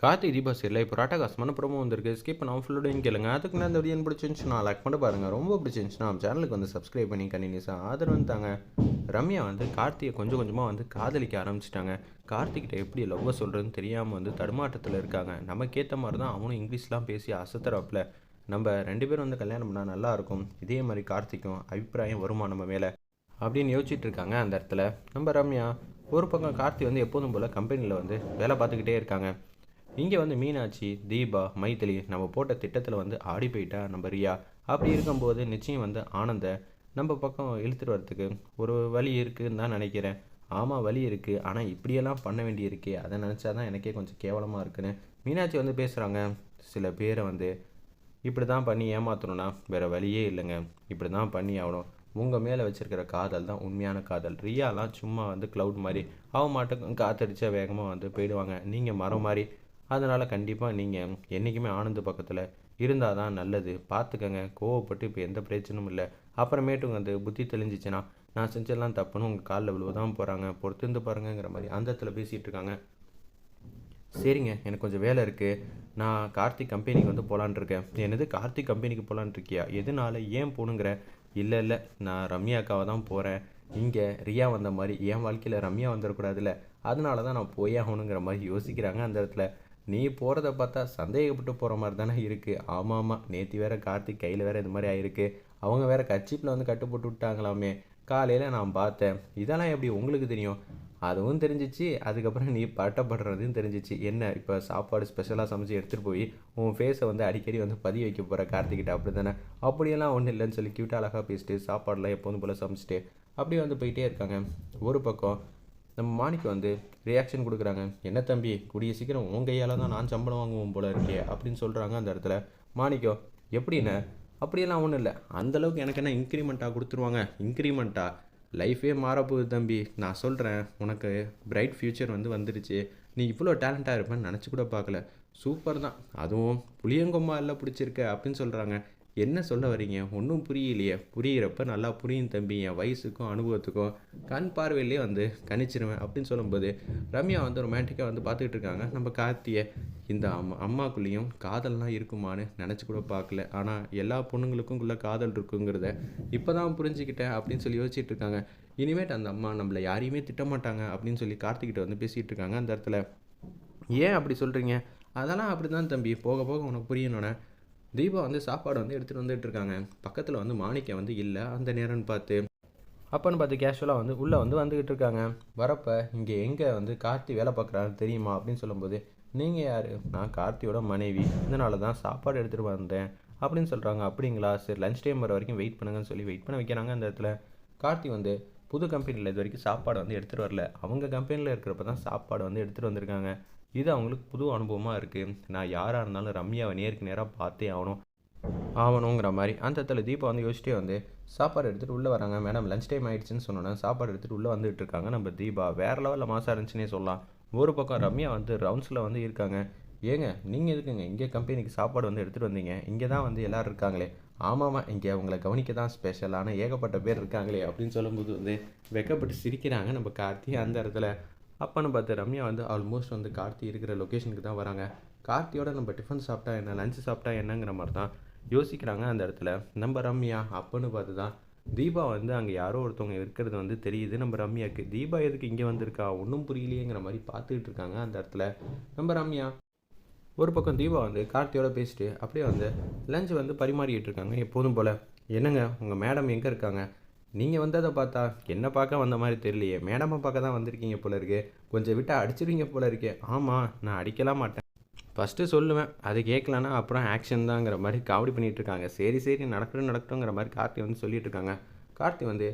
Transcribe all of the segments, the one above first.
Karthik Deepa serial இப்போ ராட்டகாசமான promo வந்திருக்கு. Skip பண்ணாமல் ஃபுல்லோடையும் கேளுங்க. அதுக்கு நான் இந்த வீடியோ பிடிச்சிருந்துச்சுன்னா லைக் பண்ணி பாருங்கள். ரொம்ப பிடிச்சிருந்துச்சுன்னா நம்ம சேனலுக்கு வந்து சப்ஸ்கிரைப் பண்ணி கண்டினியூஸாக ஆதரவு தாங்க. ரம்யா வந்து கார்த்தியை கொஞ்சம் கொஞ்சமாக வந்து காதலிக்க ஆரம்பிச்சிட்டாங்க. கார்த்திகிட்ட எப்படி லவ்வை சொல்கிறதுன்னு தெரியாமல் வந்து தடுமாற்றத்தில் இருக்காங்க. நமக்கேற்ற மாதிரி தான் அவனும் இங்கிலீஷ்லாம் பேசி அசத்துறப்பில் நம்ம 2 பேரும் வந்து கல்யாணம் பண்ணால் நல்லாயிருக்கும். இதே மாதிரி கார்த்திக்கும் அபிப்பிராயம் வருமா நம்ம மேலே அப்படின்னு யோசிச்சுட்டு இருக்காங்க. அந்த இடத்துல நம்ம ரம்யா ஒரு பக்கம் கார்த்தி வந்து எப்போதும் போல் கம்பெனியில் வந்து வேலை பார்த்துக்கிட்டே இருக்காங்க. இங்கே வந்து மீனாட்சி, தீபா, மைதிலி நம்ம போட்ட திட்டத்தில் வந்து ஆடி போயிட்டா நம்ம ரியா. அப்படி இருக்கும்போது நிச்சயம் வந்து ஆனந்தை நம்ம பக்கம் இழுத்துட்டு வரத்துக்கு ஒரு வழி இருக்குதுன்னு தான் நினைக்கிறேன். ஆமாம், வழி இருக்குது. ஆனால் இப்படியெல்லாம் பண்ண வேண்டியிருக்கே, அதை நினச்சா தான் எனக்கே கொஞ்சம் கேவலமாக இருக்குன்னு மீனாட்சி வந்து பேசுகிறாங்க. சில பேரை வந்து இப்படி தான் பண்ணி ஏமாற்றணும்னா வேறு வழியே இல்லைங்க. இப்படி தான் பண்ணி ஆகணும். உங்கள் மேலே வச்சுருக்கிற காதல் தான் உண்மையான காதல். ரியாலாம் சும்மா வந்து க்ளவுட் மாதிரி அவன் மாட்டுக்கும் காத்தடிச்சா வேகமாக வந்து போயிடுவாங்க. நீங்கள் மரம் மாதிரி. அதனால் கண்டிப்பாக நீங்கள் என்றைக்குமே ஆனந்த பக்கத்தில் இருந்தால் தான் நல்லது. பார்த்துக்கங்க. கோவப்பட்டு இப்போ எந்த பிரச்சனையும் இல்லை. அப்புறமேட்டு வந்து புத்தி தெளிஞ்சிச்சுன்னா நான் செஞ்செல்லாம் தப்புன்னு உங்கள் காலில் விழுவதான் போகிறாங்க. பொறுத்திருந்து பாருங்கிற மாதிரி அந்த இடத்துல பேசிகிட்டு இருக்காங்க. சரிங்க, எனக்கு கொஞ்சம் வேலை இருக்குது. நான் கார்த்திக் கம்பெனிக்கு வந்து போகலான் இருக்கேன். என்னது, கார்த்திக் கம்பெனிக்கு போகலான் இருக்கியா? எதனால, ஏன் போகணுங்கிற? இல்லை இல்லை, நான் ரம்யா அக்காவை தான் போகிறேன். இங்கே ரியா வந்த மாதிரி என் வாழ்க்கையில் ரம்யா வந்துடக்கூடாதுல்ல, அதனால தான் நான் போயே ஆகணுங்கிற மாதிரி யோசிக்கிறாங்க. அந்த இடத்துல நீ போகிறத பார்த்தா சந்தேகப்பட்டு போகிற மாதிரி தானே இருக்குது. ஆமாம் ஆமாம், நேற்று வேறு கார்த்திக் கையில் வேறு இது மாதிரி ஆயிருக்கு. அவங்க வேறு கர்ச்சீப்பில் வந்து கட்டு போட்டு விட்டாங்களாமே. காலையில் நான் பார்த்தேன். இதெல்லாம் எப்படி உங்களுக்கு தெரியும்? அதுவும் தெரிஞ்சிச்சு. அதுக்கப்புறம் நீ பட்டப்படுறதுன்னு தெரிஞ்சிச்சு. என்ன இப்போ சாப்பாடு ஸ்பெஷலாக சமைச்சு எடுத்துகிட்டு போய் உன் ஃபேஸை வந்து அடிக்கடி வந்து பதிய வைக்க போகிற கார்த்திகிட்ட, அப்படி தானே? அப்படியெல்லாம் ஒன்றும் இல்லைன்னு சொல்லி க்யூட்டாக அழகாக பேசிட்டு சாப்பாடெலாம் எப்போதும் போல் சமைச்சிட்டு அப்படியே வந்து போயிட்டே இருக்காங்க. ஒரு பக்கம் நம்ம மாணிக்கு வந்து ரியாக்ஷன் கொடுக்குறாங்க. என்ன தம்பி, கூடிய சீக்கிரம் உன் கையால் தான் நான் சம்பளம் வாங்குவோம் போல இருக்கே அப்படின்னு சொல்கிறாங்க. அந்த இடத்துல மாணிக்கம், எப்படின்னு? அப்படியெல்லாம் ஒன்றும் இல்லை. அந்தளவுக்கு எனக்கு என்ன இன்க்ரிமெண்ட்டாக கொடுத்துருவாங்க? இன்க்ரிமெண்ட்டாக லைஃபே மாறப்போகுது தம்பி. நான் சொல்கிறேன், உனக்கு பிரைட் ஃப்யூச்சர் வந்து வந்துடுச்சு. நீ இவ்வளோ டேலண்ட்டாக இருப்பேன்னு நினச்சி கூட பார்க்கல. சூப்பர் தான். அதுவும் புளியங்கொம்மா எல்லாம் பிடிச்சிருக்க அப்படின்னு சொல்கிறாங்க. என்ன சொல்ல வரீங்க? ஒன்றும் புரியலையே. புரிகிறப்ப நல்லா புரியும் தம்பி. என் வயசுக்கும் அனுபவத்துக்கும் கண் பார்வையிலே வந்து கணிச்சிருவேன் அப்படின்னு சொல்லும்போது ரம்யா வந்து ரொமான்டிக்காக வந்து பார்த்துக்கிட்டு இருக்காங்க. நம்ம கார்த்தியை இந்த அம்மாக்குள்ளேயும் காதல்லாம் இருக்குமான்னு நினச்சி கூட பார்க்கல. ஆனால் எல்லா பொண்ணுங்களுக்குள்ள காதல் இருக்குங்கிறத இப்போ தான் புரிஞ்சுக்கிட்டேன் அப்படின்னு சொல்லி யோசிச்சுட்டு இருக்காங்க. இனிமேட்டு அந்த அம்மா நம்மளை யாரையுமே திட்டமாட்டாங்க அப்படின்னு சொல்லி கார்த்திகிட்ட வந்து பேசிகிட்டு இருக்காங்க. அந்த இடத்துல ஏன் அப்படி சொல்கிறீங்க? அதெல்லாம் அப்படி தான் தம்பி, போக போக உனக்கு புரியணுன்னே. தீபா வந்து சாப்பாடு வந்து எடுத்துகிட்டு வந்துட்டு இருக்காங்க. பக்கத்தில் வந்து மாணிக்கம் வந்து இல்லை அந்த நேரம்னு பார்த்து. அப்போன்னு பார்த்து கேஷுவலாக வந்து உள்ளே வந்து வந்துக்கிட்டு இருக்காங்க. வரப்போ இங்கே எங்கே வந்து கார்த்தி வேலை பார்க்குறாரு தெரியுமா அப்படின்னு சொல்லும்போது, நீங்கள் யார்? நான் கார்த்தியோட மனைவி. இதனால தான் சாப்பாடு எடுத்துகிட்டு வந்தேன் அப்படின்னு சொல்கிறாங்க. அப்படிங்களா, சரி லஞ்ச் டைம் வர வரைக்கும் வெயிட் பண்ணுங்கன்னு சொல்லி வெயிட் பண்ண வைக்கிறாங்க. அந்த இடத்துல கார்த்தி வந்து புது கம்பெனியில் இது வரைக்கும் சாப்பாடு வந்து எடுத்துகிட்டு வரல. அவங்க கம்பெனியில் இருக்கிறப்ப தான் சாப்பாடு வந்து எடுத்துகிட்டு வந்திருக்காங்க. இது அவங்களுக்கு புது அனுபவமாக இருக்குது. நான் யாராக இருந்தாலும் ரம்யாவை நேருக்கு நேராக பார்த்தே ஆகணுங்கிற மாதிரி அந்த இடத்துல தீபா வந்து யோசிச்சிட்டே வந்து சாப்பாடு எடுத்துகிட்டு உள்ளே வராங்க. மேடம் லஞ்ச் டைம் ஆகிடுச்சின்னு சொன்னோன்னே சாப்பாடு எடுத்துகிட்டு உள்ளே வந்துட்டு இருக்காங்க. நம்ம தீபா வேறு லெவலில் மாசாக இருந்துச்சுன்னே சொல்லலாம். ஒரு பக்கம் ரம்யா வந்து ரவுண்ட்ஸில் வந்து இருக்காங்க. ஏங்க நீங்கள் எதுக்குங்க இங்கே கம்பெனிக்கு சாப்பாடு வந்து எடுத்துகிட்டு வந்தீங்க? இங்கே தான் வந்து எல்லோரும் இருக்காங்களே. ஆமாம்மா, இங்கே உங்களை கவனிக்க தான் ஸ்பெஷலான ஏகப்பட்ட பேர் இருக்காங்களே அப்படின்னு சொல்லும்போது வந்து வெக்கப்பட்டு சிரிக்கிறாங்க நம்ம கார்த்தி. அந்த இடத்துல அப்போன்னு பார்த்து ரம்யா வந்து ஆல்மோஸ்ட் வந்து கார்த்தி இருக்கிற லொக்கேஷனுக்கு தான் வராங்க. கார்த்தியோட நம்ம டிஃபன் சாப்பிட்டா என்ன, லஞ்சு சாப்பிட்டா என்னங்கிற மாதிரி தான் யோசிக்கிறாங்க. அந்த இடத்துல நம்ம ரம்யா அப்போன்னு பார்த்து தான் தீபா வந்து அங்கே யாரோ ஒருத்தவங்க இருக்கிறது வந்து தெரியுது நம்ம ரம்யாவுக்கு. தீபா எதுக்கு இங்கே வந்திருக்கா ஒன்றும் புரியலையேங்கிற மாதிரி பார்த்துக்கிட்டு இருக்காங்க. அந்த இடத்துல நம்ம ரம்யா ஒரு பக்கம் தீபா வந்து கார்த்தியோட பேசிட்டு அப்படியே வந்து லஞ்சு வந்து பரிமாறிக்கிட்டு இருக்காங்க எப்போதும் போல். என்னங்க உங்கள் மேடம் எங்கே இருக்காங்க? நீங்கள் வந்ததை பார்த்தா என்ன பார்க்க வந்த மாதிரி தெரியலையே, மேடமை பார்க்க தான் வந்திருக்கீங்க போல இருக்கே. கொஞ்சம் விட்டால் அடிச்சிருவீங்க போல இருக்கே. ஆமாம், நான் அடிக்கலாம் மாட்டேன். ஃபஸ்ட்டு சொல்லுவேன், அது கேட்கலன்னா அப்புறம் ஆக்ஷன் தாங்கிற மாதிரி காமெடி பண்ணிகிட்டு இருக்காங்க. சரி சரி, நடக்கட்டுங்கிற மாதிரி கார்த்தி வந்து சொல்லிட்டு இருக்காங்க. கார்த்தி வந்து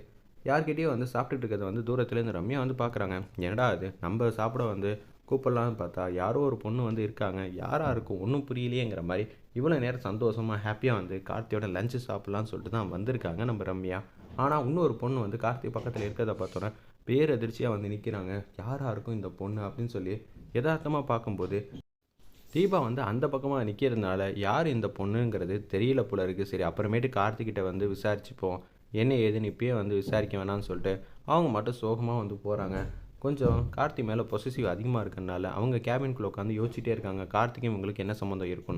யார்கிட்டயோ வந்து சாப்பிட்டுட்டு இருக்கிறத வந்து தூரத்துலேருந்து ரம்யா வந்து பார்க்குறாங்க. என்னடா அது, நம்ம சாப்பிட வந்து கூப்பிடலான்னு பார்த்தா யாரோ ஒரு பொண்ணு வந்து இருக்காங்க. யாராக இருக்கும் ஒன்றும் புரியலையேங்கிற மாதிரி இவ்வளோ நேரம் சந்தோஷமாக ஹாப்பியாக வந்து கார்த்தியோட லஞ்சு சாப்பிட்லான்னு சொல்லிட்டு தான் வந்திருக்காங்க நம்ம ரம்யா. ஆனால் இன்னொரு பொண்ணு வந்து கார்த்தி பக்கத்தில் இருக்கிறத பார்த்தோன்னே பேரதிர்ச்சியாக வந்து நிற்கிறாங்க. யாராக இருக்கும் இந்த பொண்ணு அப்படின்னு சொல்லி யதார்த்தமாக பார்க்கும்போது தீபா வந்து அந்த பக்கமாக நிற்கிறதுனால யார் இந்த பொண்ணுங்கிறது தெரியல போல இருக்குது. சரி அப்புறமேட்டு கார்த்திகிட்ட வந்து விசாரிச்சுப்போம், என்ன ஏதுன்னு இப்பயே வந்து விசாரிக்க வேணாம்னு சொல்லிட்டு அவங்க மட்டும் சோகமாக வந்து போகிறாங்க. கொஞ்சம் கார்த்தி மேலே பொசசிவ் அதிகமாக இருக்கறனால அவங்க கேபின்குள்ளே உட்காந்து யோசிச்சுட்டே இருக்காங்க கார்த்திக்கும் இவங்களுக்கு என்ன சம்மந்தம் இருக்குன்னு.